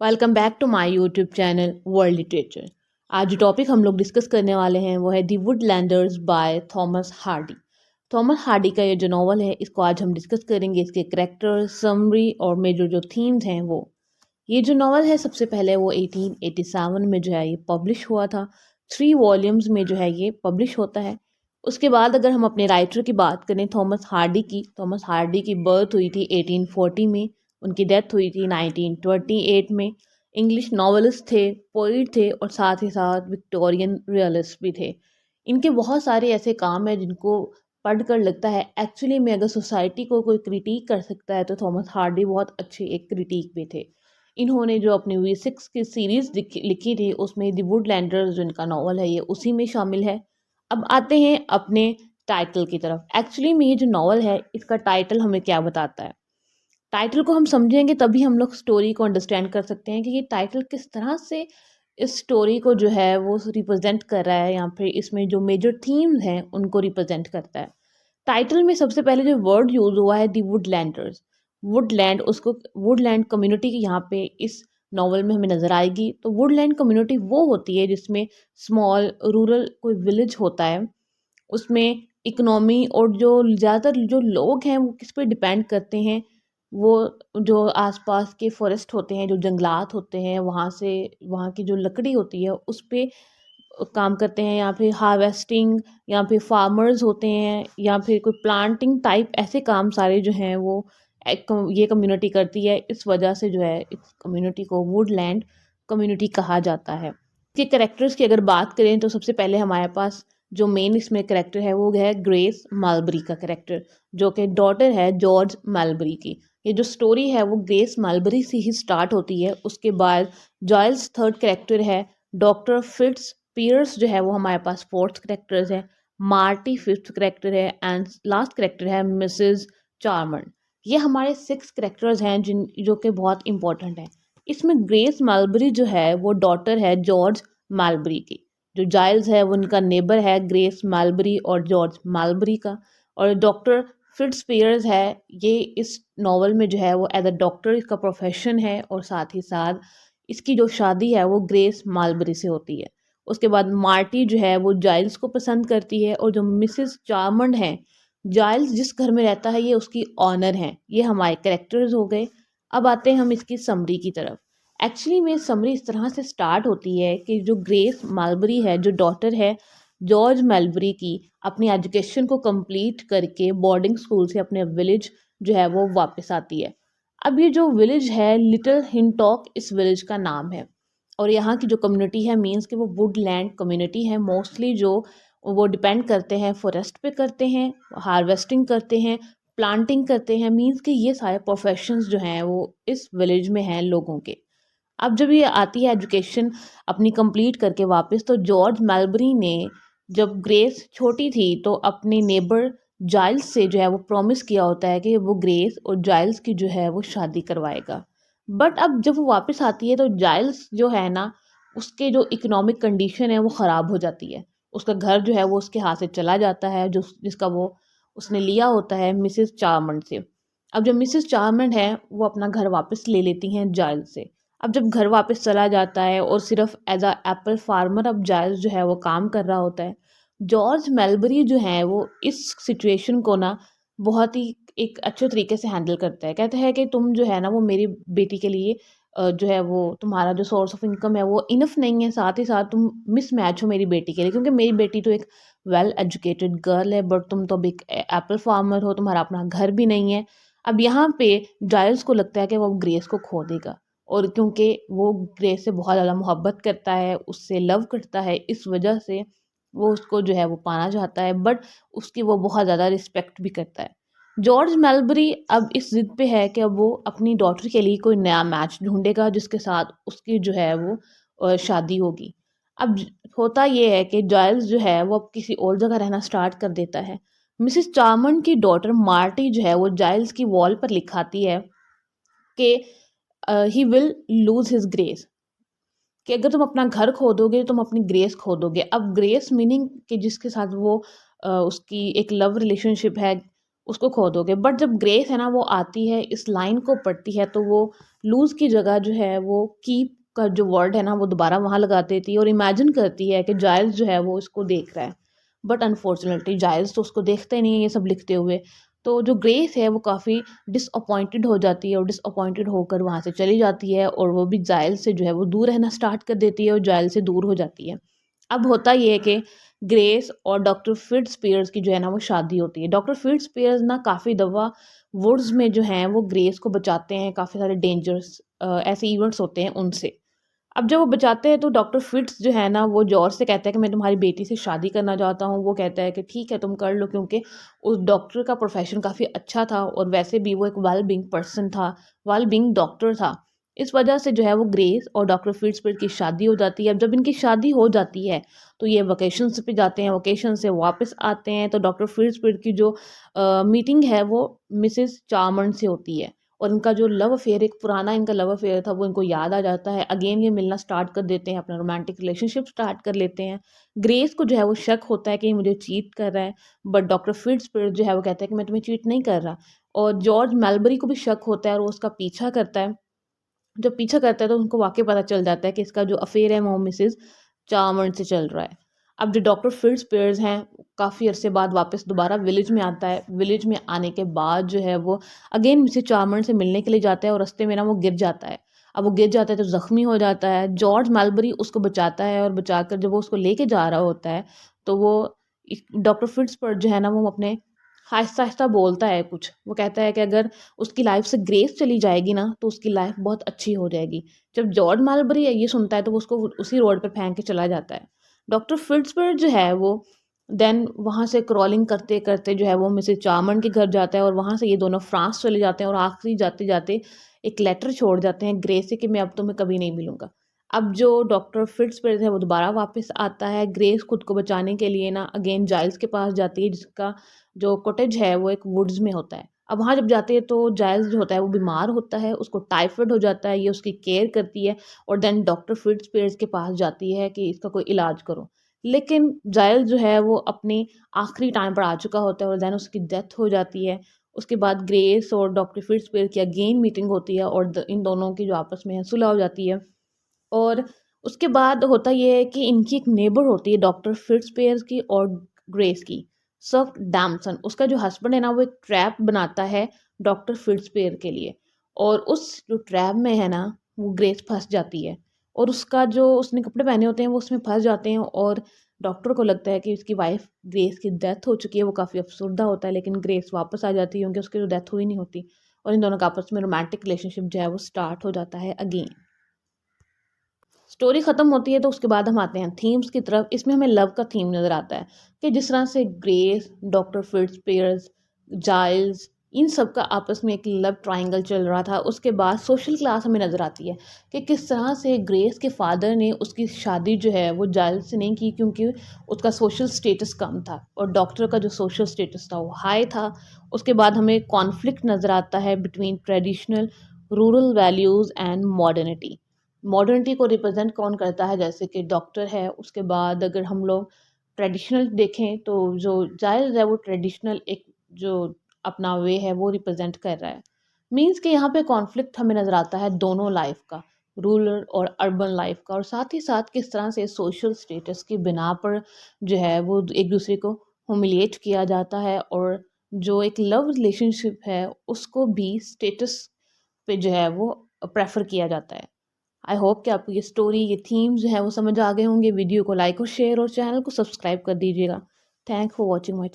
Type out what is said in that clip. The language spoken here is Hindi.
Welcome back to my YouTube channel world literature. आज जो टॉपिक हम लोग डिस्कस करने वाले हैं वो है the Woodlanders by Thomas Hardy. Thomas Hardy का ये जो नॉवल है इसको आज हम डिस्कस करेंगे, इसके करेक्टर समरी और मेजर जो थीम्स हैं वो। ये जो नॉवल है सबसे पहले वो 1887 में जो है ये पब्लिश हुआ था। 3 वॉल्यूम्स में जो है ये पब्लिश होता है। उसके बाद अगर हम अपने राइटर की बात करें थॉमस हार्डी की बर्थ हुई थी 1840 में, उनकी डेथ हुई थी 1928 में। इंग्लिश नॉवेलिस्ट थे, पोइट थे और साथ ही साथ विक्टोरियन रियलिस्ट भी थे। इनके बहुत सारे ऐसे काम हैं जिनको पढ़कर लगता है एक्चुअली में अगर सोसाइटी को कोई क्रिटिक कर सकता है तो थॉमस हार्डी बहुत अच्छे एक क्रिटिक भी थे। इन्होंने जो अपनी V6 की सीरीज़ लिखी थी उसमें द वुडलैंडर्स जो इनका नॉवल है ये उसी में शामिल है। अब आते हैं अपने टाइटल की तरफ। एक्चुअली में ये जो नॉवल है इसका टाइटल हमें क्या बताता है। टाइटल को हम समझेंगे तभी हम लोग स्टोरी को अंडरस्टैंड कर सकते हैं कि ये टाइटल किस तरह से इस स्टोरी को जो है वो रिप्रेजेंट कर रहा है या फिर इसमें जो मेजर थीम्स हैं उनको रिप्रेजेंट करता है। टाइटल में सबसे पहले जो वर्ड यूज हुआ है दी वुडलैंडर्स, वुडलैंड, उसको वुडलैंड कम्युनिटी की यहाँ पे इस नॉवल में हमें नज़र आएगी। तो वुडलैंड कम्युनिटी वो होती है जिसमें स्मॉल रूरल कोई विलेज होता है, उसमें इकोनॉमी और जो ज़्यादातर जो लोग हैं वो किस पे डिपेंड करते हैं, वो जो आसपास के फॉरेस्ट होते हैं, जो जंगलात होते हैं, वहाँ से वहाँ की जो लकड़ी होती है उस पे काम करते हैं, या फिर हार्वेस्टिंग, या फिर फार्मर्स होते हैं, या फिर कोई प्लांटिंग टाइप ऐसे काम सारे जो हैं वो ये कम्युनिटी करती है। इस वजह से जो है इस कम्युनिटी को वुडलैंड कम्युनिटी कहा जाता है। इसके कैरेक्टर्स की अगर बात करें तो सबसे पहले हमारे पास जो मेन इसमें कैरेक्टर है वो है ग्रेस मालबरी का कैरेक्टर, जो कि डॉटर है जॉर्ज मालबरी की। ये जो स्टोरी है वो ग्रेस मालबरी से ही स्टार्ट होती है। उसके बाद जॉयल्स थर्ड कैरेक्टर है, डॉक्टर फिट्स पियर्स जो है वो हमारे पास फोर्थ करेक्टर है, मार्टी फिफ्थ करेक्टर है एंड लास्ट करेक्टर है मिसेस चार्मन। ये हमारे 6 करेक्टर्स हैं जिन जो कि बहुत इंपॉर्टेंट हैं। इसमें ग्रेस मालबरी जो है वो डॉटर है जॉर्ज मालबरी की। जो जाइल्स है वो उनका नेबर है ग्रेस मालबरी और जॉर्ज मालबरी का। और डॉक्टर फिट्स पियर्स है, ये इस नॉवल में जो है वो एज अ डॉक्टर इसका प्रोफेशन है और साथ ही साथ इसकी जो शादी है वो ग्रेस मालबरी से होती है। उसके बाद मार्टी जो है वो जाइल्स को पसंद करती है और जो मिसेस चार्मंड है, जाइल्स जिस घर में रहता है ये उसकी ऑनर है। ये हमारे कैरेक्टर्स हो गए। अब आते हैं हम इसकी समरी की तरफ। एक्चुअली में समरी इस तरह से स्टार्ट होती है कि जो ग्रेस मालबरी है, जो डॉटर है जॉर्ज मालबरी की, अपनी एजुकेशन को कंप्लीट करके बोर्डिंग स्कूल से अपने विलेज जो है वो वापस आती है। अब ये जो विलेज है लिटिल हिंटॉक इस विलेज का नाम है। और यहाँ की जो कम्युनिटी है मीन्स कि वो वुडलैंड कम्युनिटी है। मोस्टली जो वो डिपेंड करते हैं फॉरेस्ट पे करते हैं, हार्वेस्टिंग करते हैं, प्लांटिंग करते हैं। मीन्स कि ये सारे प्रोफेशंस जो हैं वो इस विलेज में हैं लोगों के। अब जब ये आती है एजुकेशन अपनी कंप्लीट करके वापस, तो जॉर्ज मेलबरी ने जब ग्रेस छोटी थी तो अपने नेबर जाइल्स से जो है वो प्रॉमिस किया होता है कि वो ग्रेस और जाइल्स की जो है वो शादी करवाएगा। बट अब जब वो वापस आती है तो जाइल्स जो है ना, उसके जो इकोनॉमिक कंडीशन है वो ख़राब हो जाती है। उसका घर जो है वो उसके हाथ से चला जाता है, जो जिसका वो उसने लिया होता है मिसेस चार्मंड से। अब जब मिसेस चार्मंड है वो अपना घर वापस ले लेती हैं जाइल्स से। अब जब घर वापस चला जाता है और सिर्फ एज अ एप्पल फार्मर अब जायल्स जो है वो काम कर रहा होता है। जॉर्ज मेलबरी जो है वो इस सिचुएशन को ना बहुत ही एक अच्छे तरीके से हैंडल करता है। कहता है कि तुम जो है ना वो मेरी बेटी के लिए जो है वो तुम्हारा जो सोर्स ऑफ इनकम है वो इनफ नहीं है, साथ ही साथ तुम मिसमैच हो मेरी बेटी के लिए, क्योंकि मेरी बेटी तो एक वेल एजुकेटेड गर्ल है बट तुम तो अब एक एप्पल फार्मर हो, तुम्हारा अपना घर भी नहीं है। अब यहाँ पे जायल्स को लगता है कि वो ग्रेस को खो देगा, और क्योंकि वो ग्रेस से बहुत ज़्यादा मोहब्बत करता है, उससे लव करता है, इस वजह से वो उसको जो है वो पाना चाहता है, बट उसकी वो बहुत ज़्यादा रिस्पेक्ट भी करता है। जॉर्ज मेलबरी अब इस ज़िद पे है कि अब वो अपनी डॉटर के लिए कोई नया मैच ढूंढेगा जिसके साथ उसकी जो है वो शादी होगी। अब होता ये है कि जाइल्स जो है वो अब किसी और जगह रहना स्टार्ट कर देता है। मिसेस चार्मंड की डॉटर मार्टी जो है वो जाइल्स की वॉल पर लिखाती है कि he will lose his grace, कि अगर तुम अपना घर खो दोगे तुम अपनी ग्रेस खो दोगे। अब ग्रेस मीनिंग कि जिसके साथ वो उसकी एक लव रिलेशनशिप है, उसको खो दोगे। बट जब ग्रेस है ना वो आती है, इस लाइन को पढ़ती है, तो वो लूज़ की जगह जो है वो कीप का जो वर्ड है ना वो दोबारा वहाँ लगा देती है और इमेजिन करती है कि जाइल्स जो है वो इसको देख रहा है। बट अनफॉर्चुनेटली जाइल्स तो उसको देखते नहीं है ये सब लिखते हुए। तो जो ग्रेस है वो काफ़ी डिसअपॉइंटेड हो जाती है और डिसअपॉइंटेड होकर वहाँ से चली जाती है और वो भी जाइल्स से जो है वो दूर रहना स्टार्ट कर देती है और जाइल्स से दूर हो जाती है। अब होता ये है कि ग्रेस और डॉक्टर फिट्ज़स्पियर्स की जो है ना वो शादी होती है। डॉक्टर फिट्ज़स्पियर्स ना काफ़ी दफ़ा वुड्स में जो हैं वो ग्रेस को बचाते हैं, काफ़ी सारे डेंजर्स ऐसे इवेंट्स होते हैं उनसे। अब जब वो बचाते हैं तो डॉक्टर फिट्ज़ जो है ना वो जॉर्ज से कहता है कि मैं तुम्हारी बेटी से शादी करना चाहता हूँ। वो कहता है कि ठीक है तुम कर लो, क्योंकि उस डॉक्टर का प्रोफ़ेशन काफ़ी अच्छा था और वैसे भी वो एक वेल बीइंग पर्सन था, वेल बीइंग डॉक्टर था। इस वजह से जो है वो ग्रेस और डॉक्टर फिट्ज़स्पियर की शादी हो जाती है। अब जब इनकी शादी हो जाती है तो ये वेकेशंस पे जाते हैं, वेकेशन से वापस आते हैं तो डॉक्टर फिट्ज़स्पियर की जो मीटिंग है वो मिसेस चार्मंड से होती है और इनका जो लव अफेयर, एक पुराना इनका लव अफेयर था, वो इनको याद आ जाता है। अगेन ये मिलना स्टार्ट कर देते हैं, अपना रोमांटिक रिलेशनशिप स्टार्ट कर लेते हैं। ग्रेस को जो है वो शक होता है कि ये मुझे चीट कर रहा है, बट डॉक्टर फिट्ज़स्पियर जो है वो कहता है कि मैं तुम्हें चीट नहीं कर रहा। और जॉर्ज मेलबरी को भी शक होता है और वो उसका पीछा करता है। जब पीछा करता है तो उनको वाक़ई पता चल जाता है कि इसका जो अफ़ेयर है वो मिसेस चार्मंड से चल रहा है। अब जो डॉक्टर फिट्ज़स्पियर्स हैं, काफ़ी अरसे बाद वापस दोबारा विलेज में आता है। विलेज में आने के बाद जो है वो अगेन मिसेस चार्मंड से मिलने के लिए जाता है और रास्ते में ना वो गिर जाता है। अब वो गिर जाता है तो ज़ख्मी हो जाता है। जॉर्ज मेलबरी उसको बचाता है और बचाकर जब वो उसको लेके जा रहा होता है तो वो डॉक्टर फिट्ज़स्पियर जो है ना वो अपने आहिस्ता-आहिस्ता बोलता है कुछ। वो कहता है कि अगर उसकी लाइफ से ग्रेस चली जाएगी ना तो उसकी लाइफ बहुत अच्छी हो जाएगी। जब जॉर्ज मालबरी ये सुनता है तो वो उसको उसी रोड पे फेंक के चला जाता है। डॉक्टर फिट्ज़स्पियर जो है वो देन वहाँ से क्रॉलिंग करते-करते जो है वो मिसेस चार्मंड के घर जाता है और वहाँ से ये दोनों फ्रांस चले जाते हैं और आखिरी जाते-जाते एक लेटर छोड़ जाते हैं ग्रेस से कि मैं अब तुम्हें कभी नहीं मिलूँगा। अब जो डॉक्टर फिट्ज़स्पियर है वो दोबारा वापस आता है। ग्रेस खुद को बचाने के लिए ना अगेन जाइल्स के पास जाती है, जिसका जो कॉटेज है वो एक वुड्स में होता है। अब वहाँ जब जाते हैं तो जाइल्स जो होता है वो बीमार होता है, उसको टाइफाइड हो जाता है, ये उसकी केयर करती है और देन डॉक्टर फिट्ज़स्पियर्स के पास जाती है कि इसका कोई इलाज करो। लेकिन जाइल्स जो है वो अपने आखिरी टाइम पर आ चुका होता है और देन उसकी डेथ हो जाती है। उसके बाद ग्रेस और डॉक्टर फिट्ज़स्पियर की अगेन मीटिंग होती है और इन दोनों की जो आपस में है सुलह हो जाती है। और उसके बाद होता ये है कि इनकी एक नेबर होती है डॉक्टर फिट्ज़स्पियर की और ग्रेस की, सर डैमसन। उसका जो हस्बैंड है ना वो एक ट्रैप बनाता है डॉक्टर फिट्ज़स्पियर के लिए और उस जो ट्रैप में है ना वो ग्रेस फँस जाती है और उसका जो उसने कपड़े पहने होते हैं वो उसमें फँस जाते हैं और डॉक्टर को लगता है कि उसकी वाइफ़ ग्रेस की डेथ हो चुकी है। वो काफ़ी अफ़सुर्दा होता है, लेकिन ग्रेस वापस आ जाती है क्योंकि उसकी तो डेथ हुई नहीं होती और इन दोनों का आपस में रोमांटिक रिलेशनशिप जो है वो स्टार्ट हो जाता है अगेन। स्टोरी ख़त्म होती है तो उसके बाद हम आते हैं थीम्स की तरफ। इसमें हमें लव का थीम नज़र आता है कि जिस तरह से ग्रेस, डॉक्टर फिट्ज़स्पियर्स, जाइल्स, इन सब का आपस में एक लव ट्रायंगल चल रहा था। उसके बाद सोशल क्लास हमें नज़र आती है कि किस तरह से ग्रेस के फादर ने उसकी शादी जो है वो जाइल्स से नहीं की, क्योंकि उसका सोशल स्टेटस कम था और डॉक्टर का जो सोशल स्टेटस था वो हाई था। उसके बाद हमें कॉन्फ्लिक्ट नज़र आता है between traditional rural values and modernity. Modernity को रिप्रेजेंट कौन करता है, जैसे कि डॉक्टर है। उसके बाद अगर हम लोग ट्रेडिशनल देखें तो जो जायज़ है वो ट्रेडिशनल एक जो अपना वे है वो रिप्रेजेंट कर रहा है। मीन्स कि यहाँ पे कॉन्फ्लिक्ट हमें नज़र आता है दोनों लाइफ का, रूरल और अर्बन लाइफ का, और साथ ही साथ किस तरह से सोशल स्टेटस की बिना पर जो है वो एक दूसरे को ह्यूमिलिएट किया जाता है और जो एक लव रिलेशनशिप है उसको भी स्टेटस पे जो है वो प्रेफर किया जाता है। आई होप कि आपको ये स्टोरी, ये थीम जो है वो समझ आ गए होंगे। वीडियो को लाइक और शेयर और चैनल को सब्सक्राइब कर दीजिएगा। Thank for watching my